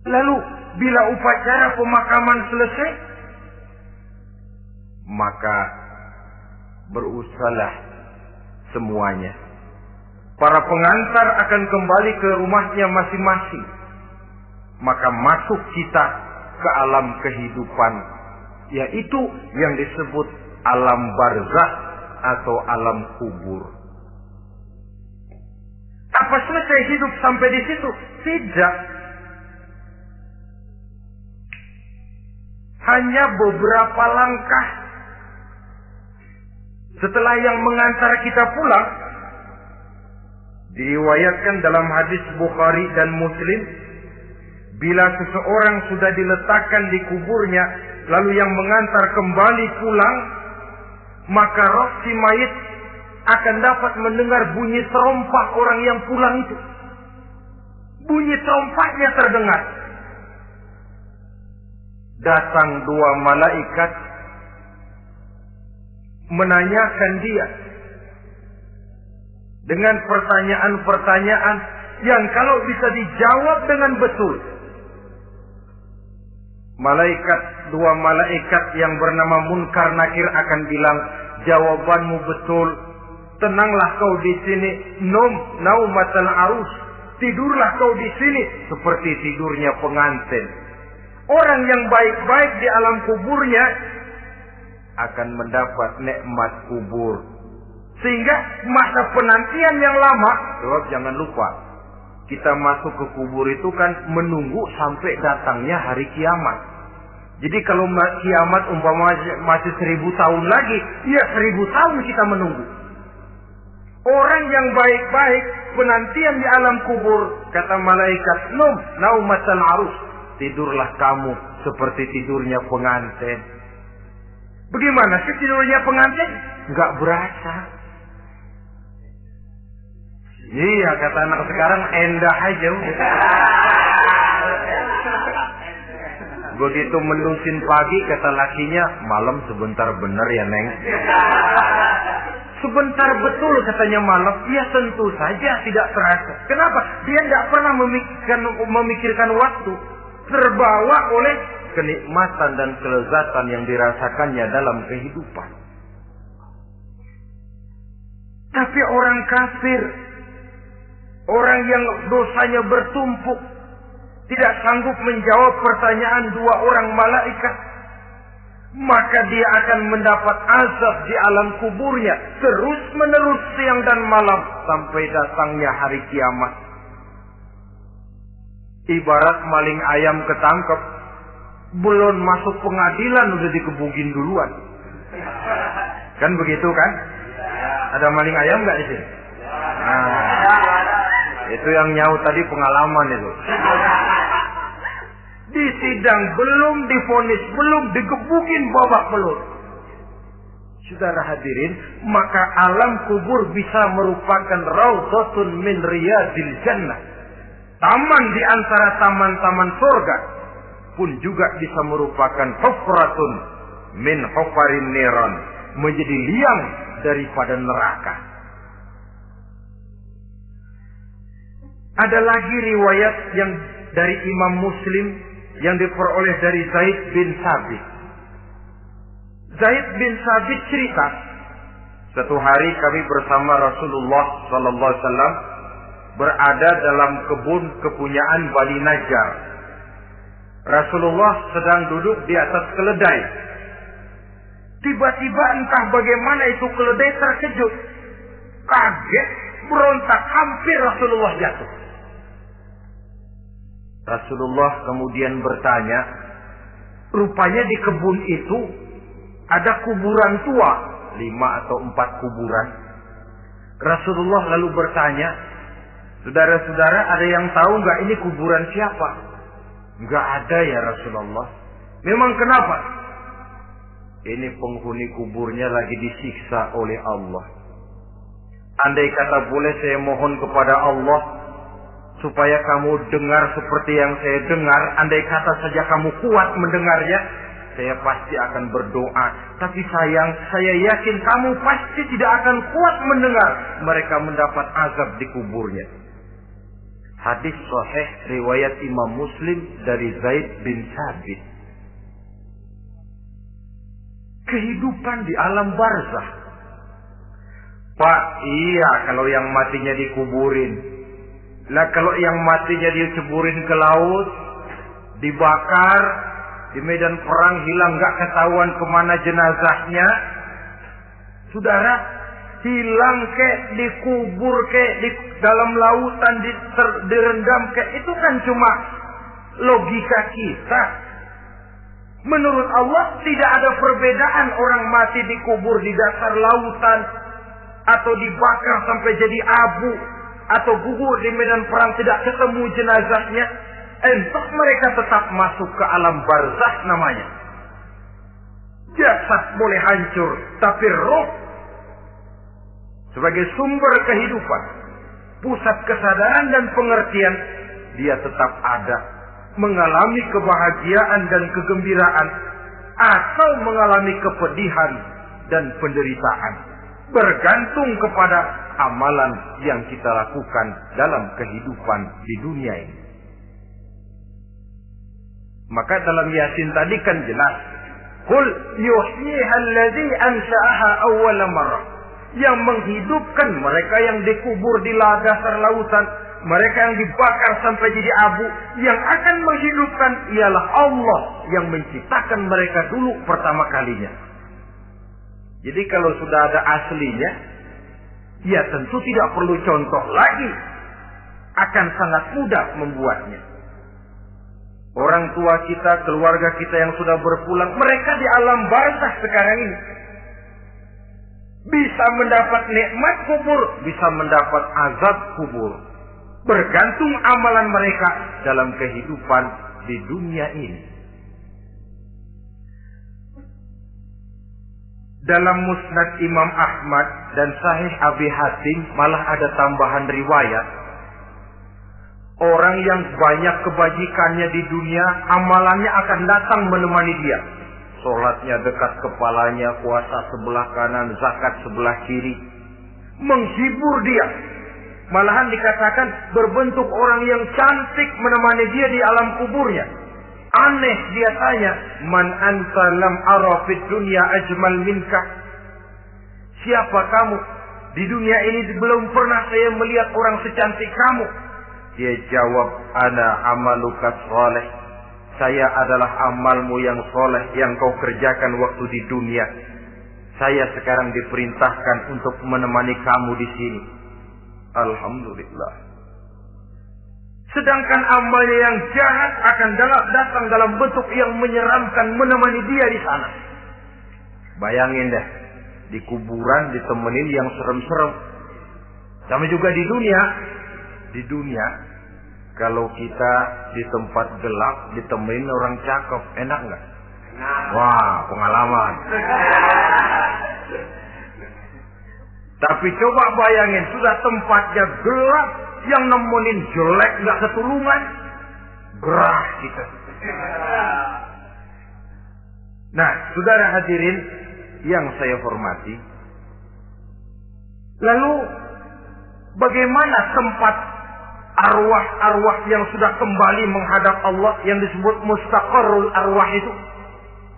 Lalu bila upacara pemakaman selesai, maka berusahalah semuanya. Para pengantar akan kembali ke rumahnya masing-masing. Maka masuk kita ke alam kehidupan, yaitu yang disebut alam barzakh atau alam kubur. Apa selesai hidup sampai di situ? Tidak. Hanya beberapa langkah setelah yang mengantar kita pulang, diriwayatkan dalam hadis Bukhari dan Muslim, bila seseorang sudah diletakkan di kuburnya, lalu yang mengantar kembali pulang, maka roh si mayit akan dapat mendengar bunyi terompah orang yang pulang itu. Bunyi terompahnya terdengar. Datang 2 malaikat menanyakan dia dengan pertanyaan-pertanyaan yang kalau bisa dijawab dengan betul. Dua malaikat yang bernama Munkar Nakir akan bilang, jawabanmu betul. Tenanglah kau di sini, naumatal arus. Tidurlah kau di sini seperti tidurnya pengantin. Orang yang baik-baik di alam kuburnya akan mendapat nikmat kubur. Sehingga masa penantian yang lama, jangan lupa, kita masuk ke kubur itu kan menunggu sampai datangnya hari kiamat. Jadi kalau kiamat umpama masih 1000 tahun lagi, ya 1000 tahun kita menunggu. Orang yang baik-baik penantian di alam kubur, kata malaikat, naumatal arus, tidurlah kamu seperti tidurnya pengantin. Bagaimana sih tidurnya pengantin? Enggak berasa. Iya, kata anak sekarang, endah aja. Begitu mendusin pagi, kata lakinya, malam sebentar bener ya Neng. Sebentar betul katanya malam. Ya tentu saja tidak terasa. Kenapa? Dia tidak pernah memikirkan waktu. Terbawa oleh kenikmatan dan kelezatan yang dirasakannya dalam kehidupan. Tapi orang kafir, orang yang dosanya bertumpuk, tidak sanggup menjawab pertanyaan dua orang malaikat, maka dia akan mendapat azab di alam kuburnya terus menerus siang dan malam sampai datangnya hari kiamat. Ibarat maling ayam ketangkep, belum masuk pengadilan udah dikebukin duluan. Kan begitu kan? Ada maling ayam nggak di sini? Nah, itu yang nyaut tadi pengalaman itu. Di sidang belum divonis, belum digebukin babak belur. Saudara hadirin, maka alam kubur bisa merupakan raudhatun min riyadil jannah. Taman di antara taman-taman surga pun juga bisa merupakan hufratun min hufarin niran, menjadi liang daripada neraka. Ada lagi riwayat yang dari Imam Muslim yang diperoleh dari Zaid bin Sabit. Zaid bin Sabit cerita, satu hari kami bersama Rasulullah sallallahu alaihi wasallam berada dalam kebun kepunyaan Bani Najjar. Rasulullah sedang duduk di atas keledai. Tiba-tiba entah bagaimana itu keledai terkejut, kaget, berontak, hampir Rasulullah jatuh. Rasulullah kemudian bertanya, rupanya di kebun itu ada kuburan tua, 5 atau 4 kuburan. Rasulullah lalu bertanya, saudara-saudara ada yang tahu nggak ini kuburan siapa? Nggak ada ya Rasulullah. Memang kenapa? Ini penghuni kuburnya lagi disiksa oleh Allah. Andai kata boleh saya mohon kepada Allah supaya kamu dengar seperti yang saya dengar, andai kata saja kamu kuat mendengarnya, saya pasti akan berdoa. Tapi sayang, saya yakin kamu pasti tidak akan kuat mendengar mereka mendapat azab di kuburnya. Hadis sahih riwayat Imam Muslim dari Zaid bin Sabit. Kehidupan di alam barzakh. Pak, iya kalau yang matinya dikuburin. Lah kalau yang matinya diceburin ke laut, dibakar, di medan perang hilang gak ketahuan kemana jenazahnya. Saudara, hilang kek, dikubur kek, di dalam lautan direndam kek, itu kan cuma logika kita. Menurut Allah tidak ada perbedaan orang mati dikubur di dasar lautan atau dibakar sampai jadi abu atau gugur di medan perang tidak ketemu jenazahnya. Entah mereka tetap masuk ke alam barzakh namanya. Jasad boleh hancur, tapi roh sebagai sumber kehidupan, pusat kesadaran dan pengertian, dia tetap ada, mengalami kebahagiaan dan kegembiraan atau mengalami kepedihan dan penderitaan, bergantung kepada amalan yang kita lakukan dalam kehidupan di dunia ini. Maka dalam Yasin tadi kan jelas, qul yuhyiha alladzi ansha'aha awwala marrah, yang menghidupkan mereka yang dikubur di dasar lautan, mereka yang dibakar sampai jadi abu, yang akan menghidupkan ialah Allah yang menciptakan mereka dulu pertama kalinya. Jadi kalau sudah ada aslinya, ya tentu tidak perlu contoh lagi, akan sangat mudah membuatnya. Orang tua kita, keluarga kita yang sudah berpulang, mereka di alam barzah sekarang ini. Bisa mendapat nikmat kubur, bisa mendapat azab kubur. Bergantung amalan mereka dalam kehidupan di dunia ini. Dalam Musnad Imam Ahmad dan Sahih Abi Hatim malah ada tambahan riwayat. Orang yang banyak kebajikannya di dunia, amalannya akan datang menemani dia. Sholatnya dekat kepalanya, puasa sebelah kanan, zakat sebelah kiri. Menghibur dia. Malahan dikatakan berbentuk orang yang cantik menemani dia di alam kuburnya. Aneh dia tanya, man anta lam ara fid dunya ajmal minka. Siapa kamu? Di dunia ini belum pernah saya melihat orang secantik kamu. Dia jawab, ana amaluka sholeh. Saya adalah amalmu yang soleh yang kau kerjakan waktu di dunia. Saya sekarang diperintahkan untuk menemani kamu di sini. Alhamdulillah. Sedangkan amalnya yang jahat akan datang dalam bentuk yang menyeramkan menemani dia di sana. Bayangin deh, di kuburan ditemenin yang serem-serem. Sama juga di dunia. Di dunia, kalau kita di tempat gelap ditemenin orang cakep, enak nggak? Wah, pengalaman. Tapi coba bayangin, sudah tempatnya gelap, yang nemenin jelek nggak ketulungan, gerah kita. Nah, saudara hadirin yang saya hormati, lalu bagaimana tempat arwah-arwah yang sudah kembali menghadap Allah yang disebut mustaqarrul arwah itu?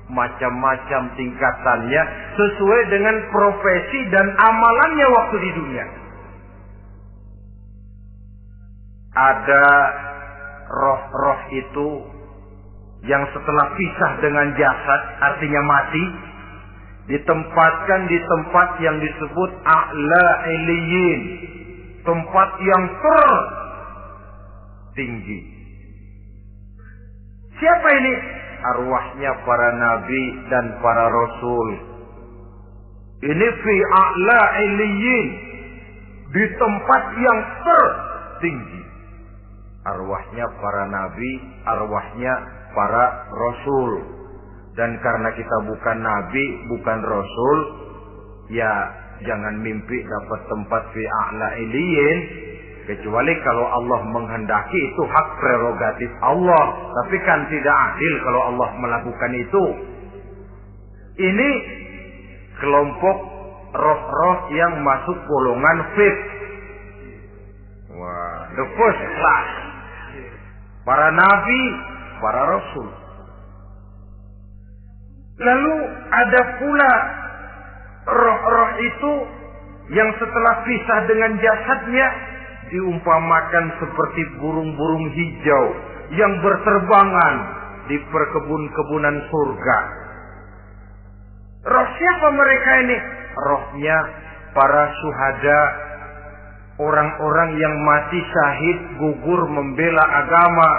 Macam-macam tingkatannya sesuai dengan profesi dan amalannya waktu di dunia. Ada roh-roh itu yang setelah pisah dengan jasad, artinya mati, ditempatkan di tempat yang disebut a'la iliyin, tempat yang tertinggi. Siapa ini? Arwahnya para nabi dan para rasul. Ini fi a'la iliyin, di tempat yang tertinggi. Arwahnya para nabi, arwahnya para rasul. Dan karena kita bukan nabi, bukan rasul, ya jangan mimpi dapat tempat fi a'la iliyin. Kecuali kalau Allah menghendaki, itu hak prerogatif Allah. Tapi kan tidak adil kalau Allah melakukan itu. Ini kelompok roh-roh yang masuk golongan VIP. Wah, the first class. Para nabi, para rasul. Lalu ada pula roh-roh itu yang setelah pisah dengan jasadnya diumpamakan seperti burung-burung hijau yang berterbangan di perkebun-kebunan surga. Roh siapa mereka ini? Rohnya para syuhada, orang-orang yang mati syahid gugur membela agama.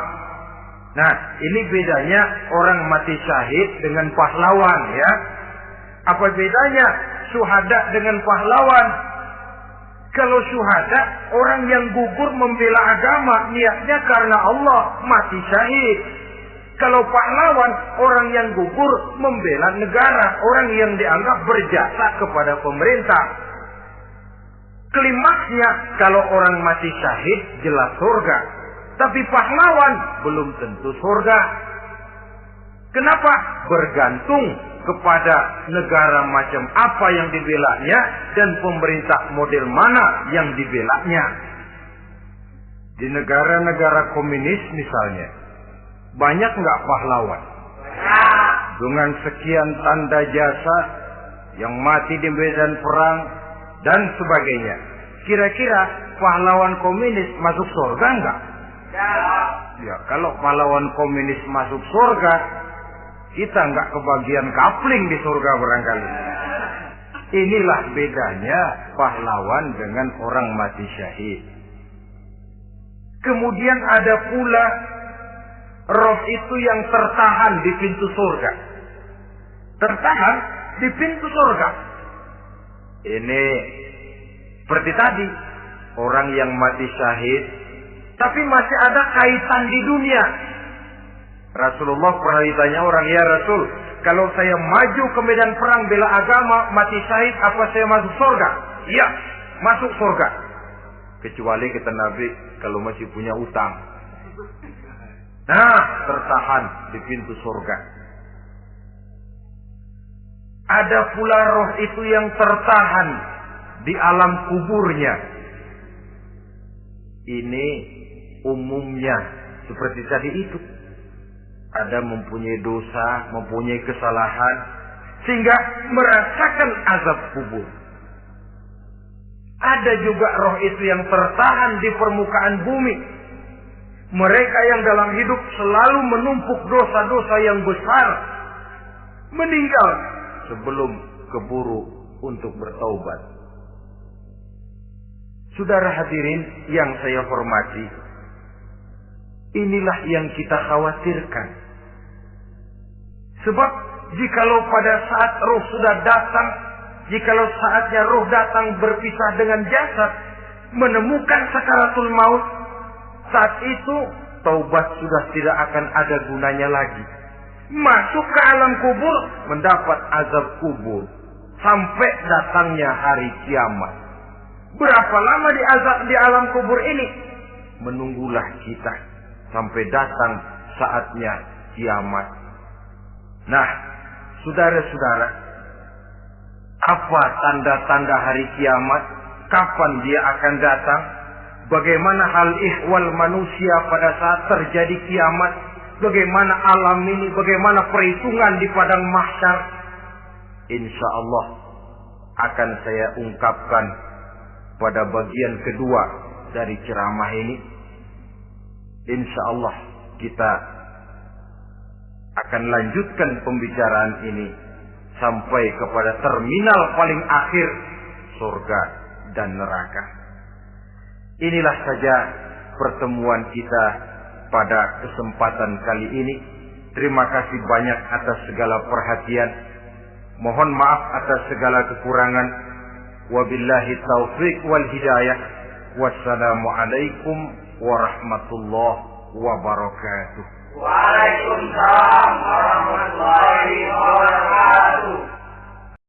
Nah, ini bedanya orang mati syahid dengan pahlawan, ya. Apa bedanya syuhada dengan pahlawan? Kalau syuhada, orang yang gugur membela agama, niatnya karena Allah, mati syahid. Kalau pahlawan, orang yang gugur membela negara, orang yang dianggap berjasa kepada pemerintah. Klimaksnya, kalau orang mati syahid, jelas surga. Tapi pahlawan, belum tentu surga. Kenapa? Bergantung kepada negara macam apa yang dibelanya dan pemerintah model mana yang dibelanya. Di negara-negara komunis misalnya, banyak nggak pahlawan? Dengan sekian tanda jasa yang mati di medan perang dan sebagainya. Kira-kira pahlawan komunis masuk surga nggak? Ya, kalau pahlawan komunis masuk surga, kita nggak kebagian kapling di surga barangkali. Inilah bedanya pahlawan dengan orang mati syahid. Kemudian ada pula roh itu yang tertahan di pintu surga. Tertahan di pintu surga. Ini seperti tadi, orang yang mati syahid tapi masih ada kaitan di dunia. Rasulullah pernah ditanya orang, ya Rasul, kalau saya maju ke medan perang bela agama, mati syahid, apa saya masuk surga? Iya, masuk surga. Kecuali kata Nabi, kalau masih punya utang. Nah, tertahan di pintu surga. Ada pula roh itu yang tertahan di alam kuburnya. Ini umumnya seperti tadi itu. Ada mempunyai dosa, mempunyai kesalahan, sehingga merasakan azab kubur. Ada juga roh itu yang tertahan di permukaan bumi. Mereka yang dalam hidup selalu menumpuk dosa-dosa yang besar, meninggal sebelum keburu untuk bertaubat. Saudara hadirin yang saya hormati, inilah yang kita khawatirkan. Sebab jikalau pada saat roh sudah datang, jikalau saatnya roh datang berpisah dengan jasad, menemukan sakaratul maut, saat itu taubat sudah tidak akan ada gunanya lagi. Masuk ke alam kubur, mendapat azab kubur, sampai datangnya hari kiamat. Berapa lama di alam kubur ini? Menunggulah kita sampai datang saatnya kiamat. Nah, saudara-saudara, apa tanda-tanda hari kiamat? Kapan dia akan datang? Bagaimana hal ihwal manusia pada saat terjadi kiamat? Bagaimana alam ini? Bagaimana perhitungan di padang mahsyar? Insya Allah akan saya ungkapkan pada bagian kedua dari ceramah ini. Insya Allah kita akan lanjutkan pembicaraan ini sampai kepada terminal paling akhir, surga dan neraka. Inilah saja pertemuan kita pada kesempatan kali ini. Terima kasih banyak atas segala perhatian. Mohon maaf atas segala kekurangan. Wabillahi taufiq wal hidayah. Wassalamualaikum warahmatullahi wabarakatuh. Waalaikumsalam warahmatullahi wabarakatuh.